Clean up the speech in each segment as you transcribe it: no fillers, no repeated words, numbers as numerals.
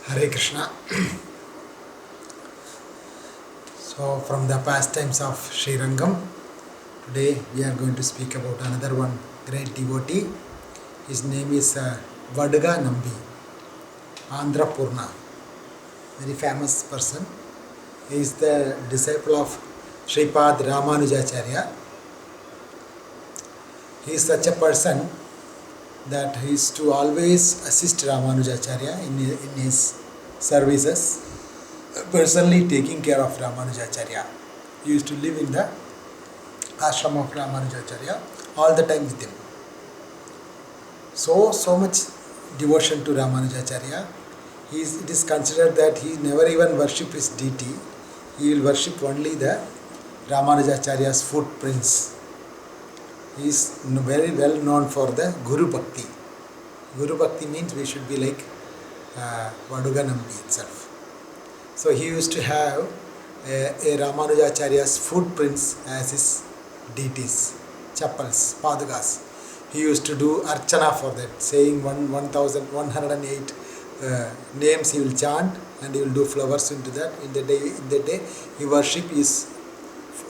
Hare Krishna. So, from the pastimes of SriRangam, today we are going to speak about another one great devotee. His name is Vaduganambi, Andhra Purna, very famous person. He is the disciple of Sripad Ramanujacharya. He is such a person that he is to always assist Ramanujacharya in his services, personally taking care of Ramanujacharya. He used to live in the ashram of Ramanujacharya all the time with him. So much devotion to Ramanujacharya. It is considered that he never even worship his deity. He will worship only the Ramanujacharya's footprints. He is very well known for the Guru Bhakti. Guru Bhakti means we should be like Vaduganambi itself. So he used to have a Ramanujacharya's footprints as his deities, chappals, padagas. He used to do archana for that, saying 1108 names he will chant and he will do flowers into that. In the day he worship his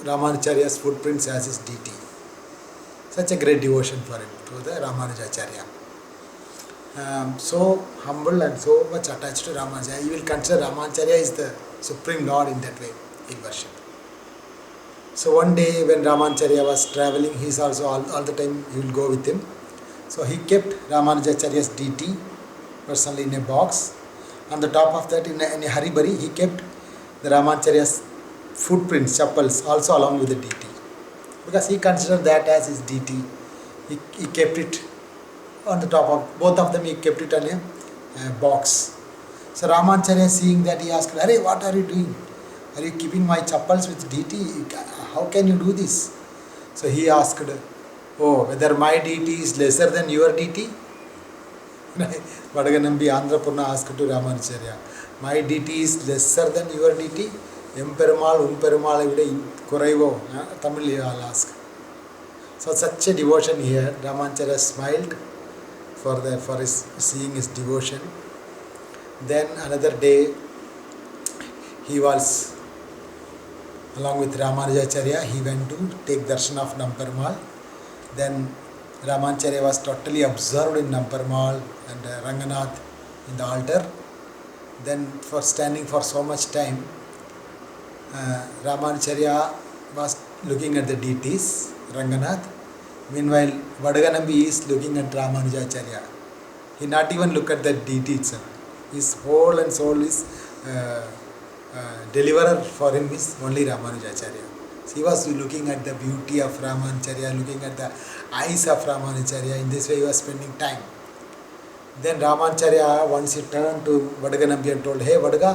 Ramanujacharya's footprints as his deity. Such a great devotion for him to the Ramanujacharya. So humble and so much attached to Ramanujacharya. He will consider Ramanujacharya is the Supreme Lord in that way in worship. So one day when Ramanujacharya was traveling, he is also all the time he will go with him. So he kept Ramanujacharya's deity personally in a box. On the top of that, in a hurry-burry, he kept the Ramanujacharya's footprints, chappals, also along with the deity. Because he considered that as his deity. He kept it on the top of, both of them he kept it on a box. So Ramanujacharya seeing that, he asked, "Arey, what are you doing? Are you keeping my chappals with deity? How can you do this?" So he asked, "Oh, whether my deity is lesser than your deity?" Vaduganambi Andhra Purna asked to Ramanujacharya, "My deity is lesser than your deity? Emperumal, Umperumal, Kuraivo." Tamil I'll ask. So such a devotion here. Ramanujacharya smiled for his seeing his devotion. Then another day he was along with Ramanujacharya, he went to take darshan of Namperumal. Then Ramanujacharya was totally absorbed in Namperumal and Ranganath in the altar. Then for standing for so much time, Ramanujacharya was looking at the deities, Ranganath. Meanwhile, Vaduganambi is looking at Ramanujacharya. He not even look at the deity itself. His whole and soul is deliverer for him is only Ramanujacharya. So he was looking at the beauty of Ramanujacharya, looking at the eyes of Ramanujacharya. In this way he was spending time. Then Ramanujacharya once he turned to Vaduganambi and told, "Hey Vaduga,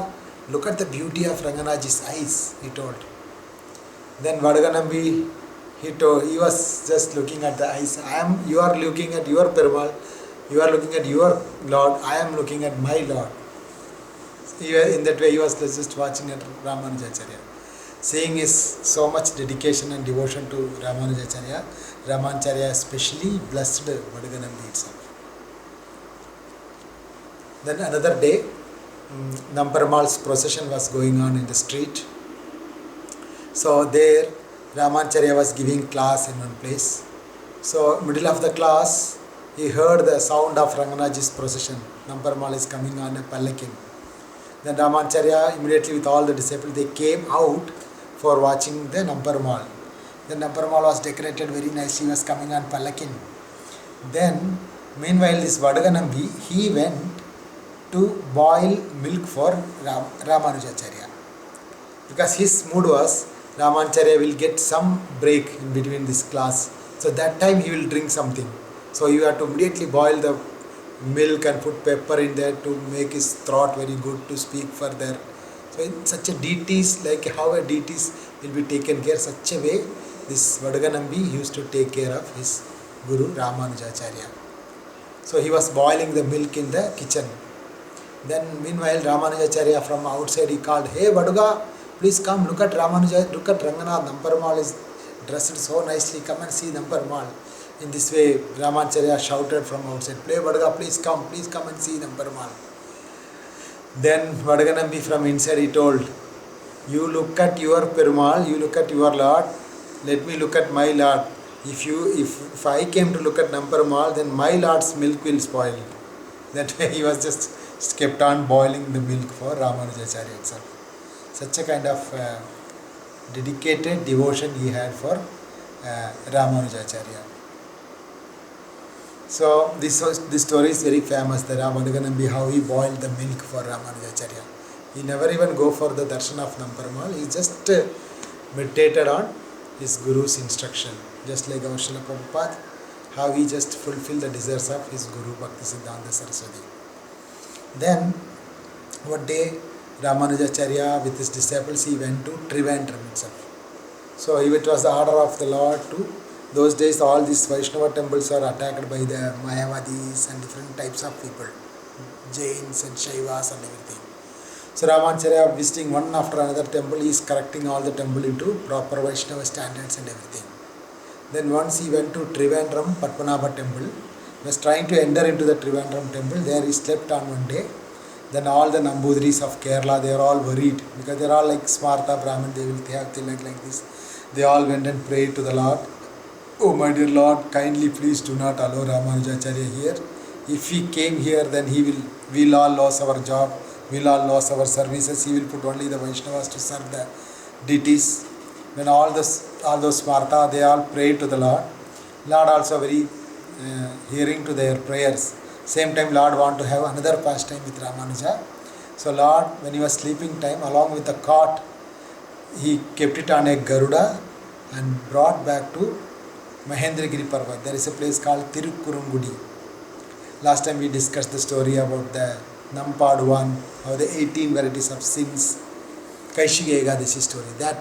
look at the beauty of Ranganath's eyes," he told. Then Vaduganambi, he was just looking at the eyes. You are looking at your Perumal, you are looking at your Lord, I am looking at my Lord. In that way he was just watching at Ramanujacharya. Seeing his so much dedication and devotion to Ramanujacharya, Ramanujacharya especially blessed Vaduganambi itself. Then another day, Namperumal's procession was going on in the street. So there Ramanujacharya was giving class in one place. So middle of the class, he heard the sound of Ranganath's procession. Namperumal is coming on a palanquin. Then Ramanujacharya immediately with all the disciples, they came out for watching the Namperumal. The Namperumal was decorated very nicely, he was coming on palanquin. Then meanwhile this Vaduganambi, he went to boil milk for Ramanujacharya. Because his mood was, Ramanujacharya will get some break in between this class. So that time he will drink something. So you have to immediately boil the milk and put pepper in there to make his throat very good to speak further. So in such a deities, like how a deities will be taken care, such a way this Vaduganambi used to take care of his Guru Ramanujacharya. So he was boiling the milk in the kitchen. Then meanwhile Ramanujacharya from outside he called, "Hey Vaduga, please come, look at Ranganath, Namperumal is dressed so nicely, come and see Namperumal." In this way, Ramanujacharya shouted from outside, "Play Vaduga, please come and see Namperumal." Then Vaduganambi from inside he told, you look at your Perumal, you look at your Lord, let me look at my Lord. If I came to look at Namperumal, then my Lord's milk will spoil. That way he was just kept on boiling the milk for Ramanujacharya itself. Such a kind of dedicated devotion he had for Ramanujacharya. So this story is very famous, the Vaduganambi, how he boiled the milk for Ramanujacharya. He never even go for the darshan of Namperumal. He just meditated on his Guru's instruction. Just like our Srila Prabhupada, how he just fulfilled the desires of his Guru Bhaktisiddhanta Saraswati. Then one day Ramanujacharya with his disciples, he went to Trivandrum itself. So it was the order of the Lord to, those days all these Vaishnava temples are attacked by the Mayavadis and different types of people, Jains and Shaivas and everything. So Ramanujacharya visiting one after another temple, he is correcting all the temple into proper Vaishnava standards and everything. Then once he went to Trivandrum Padmanabha temple, he was trying to enter into the Trivandrum temple. There he slept on one day. Then all the Nambudris of Kerala, they are all worried because they are all like Smartha Brahmin, they have tilak like this. They all went and prayed to the Lord. Oh my dear Lord, kindly please do not allow Ramanujacharya here. If he came here, then we'll all lose our job, we'll all lose our services. He will put only the Vaishnavas to serve the deities. When all those Smartha, they all prayed to the Lord. Lord also very hearing to their prayers. Same time Lord want to have another pastime with Ramanuja. So Lord, when he was sleeping time, along with the cot, he kept it on a Garuda and brought back to Mahendragiri Parvat. There is a place called Tirukkurungudi. Last time we discussed the story about the Nampaduvan, how the 18 varieties of sins, Kaishika Ekadashi story, that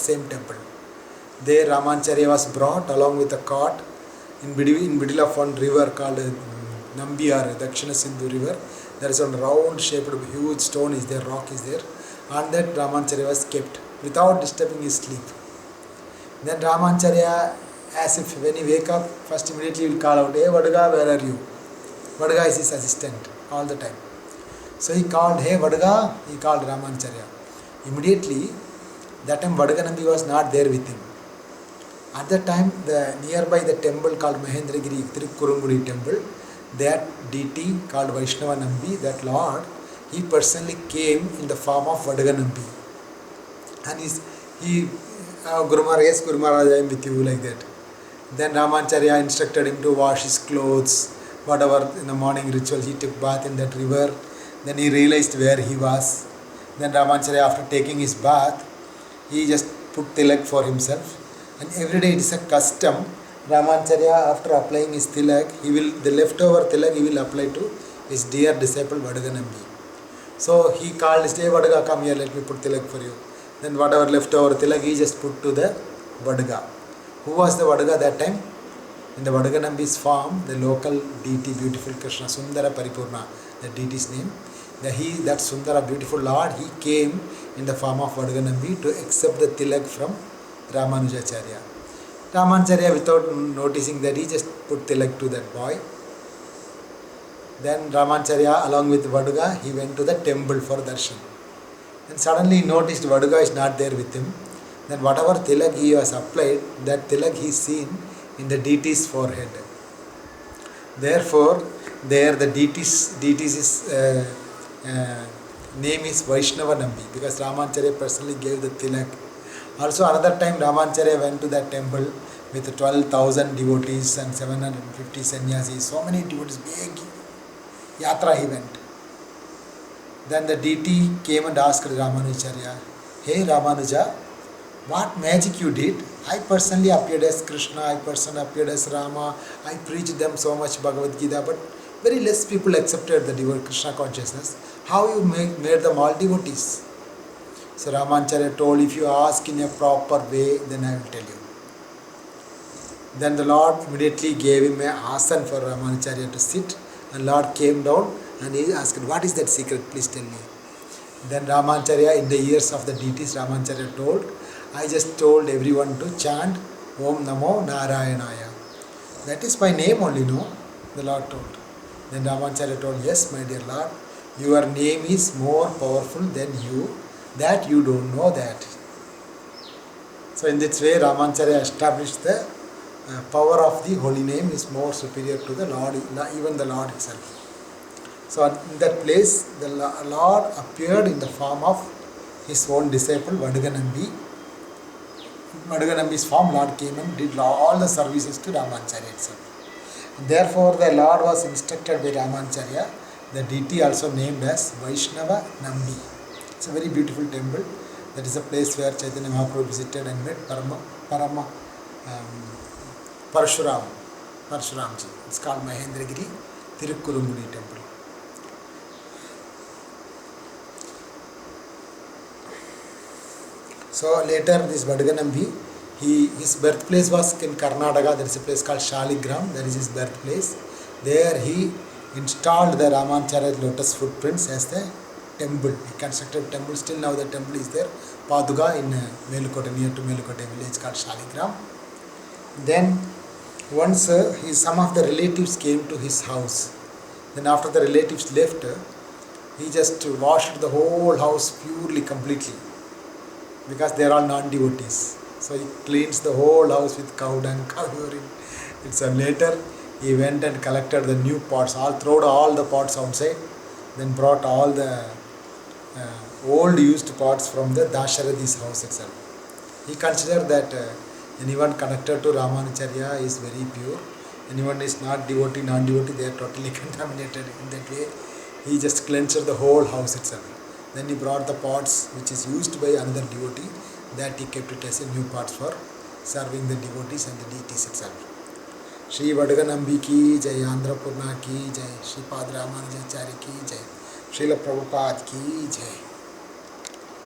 same temple. There Ramanujacharya was brought along with a cot in middle of one river called Nambiyar, Dakshina Sindhu river. There is a round shaped huge stone is there, rock is there. On that Ramanujacharya was kept without disturbing his sleep. Then Ramanujacharya, as if when he wake up, first immediately he will call out, hey Vaduga, where are you? Vaduga is his assistant all the time. So he called, hey Vaduga, he called Ramanujacharya. Immediately, that time Vaduganambi was not there with him. At that time, nearby the temple called Mahendragiri Tirukkurungudi temple, that deity called Vaishnava Nambi, that Lord, he personally came in the form of Vaduganambi. And Guru Maharaj, yes Guru Maharaj, I am with you, like that. Then Ramanujacharya instructed him to wash his clothes, whatever in the morning ritual, he took bath in that river. Then he realized where he was. Then Ramanujacharya, after taking his bath, he just put tilak for himself. And every day it is a custom, Ramanujacharya, after applying his tilak, the leftover tilak he will apply to his dear disciple Vaduganambi. So he called his, hey Vaduga, come here, let me put tilak for you. Then whatever leftover tilak he just put to the Vaduga. Who was the Vaduga that time? In the Vaduganambi's form, the local deity, beautiful Krishna, Sundara Paripurna, the deity's name. That Sundara, beautiful Lord, he came in the form of Vaduganambi to accept the tilak from Ramanujacharya. Ramanujacharya, without noticing that, he just put tilak to that boy. Then Ramanujacharya, along with Vaduga, he went to the temple for darshan. Then suddenly he noticed Vaduga is not there with him. Then whatever tilak he was applied, that tilak he seen in the deity's forehead. Therefore, there the deity's name is Vaishnava Nambi, because Ramanujacharya personally gave the tilak. Also another time Ramanujacharya went to that temple with 12,000 devotees and 750 sannyasis, so many devotees, big yatra he went. Then the deity came and asked Ramanujacharya, hey Ramanuja, what magic you did? I personally appeared as Krishna, I personally appeared as Rama, I preached them so much Bhagavad Gita, but very less people accepted the Krishna consciousness. How you made them all devotees? So Ramanujacharya told, if you ask in a proper way, then I will tell you. Then the Lord immediately gave him an asan for Ramanujacharya to sit, and Lord came down and he asked, what is that secret? Please tell me. Then Ramanujacharya, in the ears of the deities, Ramanujacharya told, I just told everyone to chant Om Namo Narayanaya. That is my name only, no? The Lord told. Then Ramanujacharya told, yes, my dear Lord, your name is more powerful than you, that you don't know that. So in this way Ramanacharya established the power of the holy name is more superior to the Lord, even the Lord itself. So in that place the Lord appeared in the form of his own disciple Vaduganambi. Vaduganambi's form Lord came and did all the services to Ramanacharya itself. Therefore the Lord was instructed by Ramanacharya, the deity also named as Vaishnava Nambi. It's a very beautiful temple. That is a place where Chaitanya Mahaprabhu visited and met Parshuramji. It's called Mahendragiri Tirukkurungudi temple. So later this Vaduganambi, his birthplace was in Karnataka. There is a place called Shaligram. That is his birthplace. There he installed the Ramanacharya lotus footprints as the temple. He constructed a temple. Still now the temple is there. Paduga in Melukote, near to Melukote village called Shaligram. Then once some of the relatives came to his house. Then after the relatives left, he just washed the whole house purely, completely. Because they are all non-devotees. So he cleans the whole house with cow dung, cow urine. It's later he went and collected the new pots, thrown all the pots outside, then brought all the old used pots from the Dasharathi's house itself. He considered that anyone connected to Ramanacharya is very pure. Anyone is not devotee, non-devotee, they are totally contaminated. In that way, he just cleansed the whole house itself. Then he brought the pots which is used by another devotee, that he kept it as a new pots for serving the devotees and the deities itself. Shri Vaduganambi ki jai, Andhra Purna ki jai, Shri Pad Ramanujacharya ki jai, Srila Prabhupada ki jai.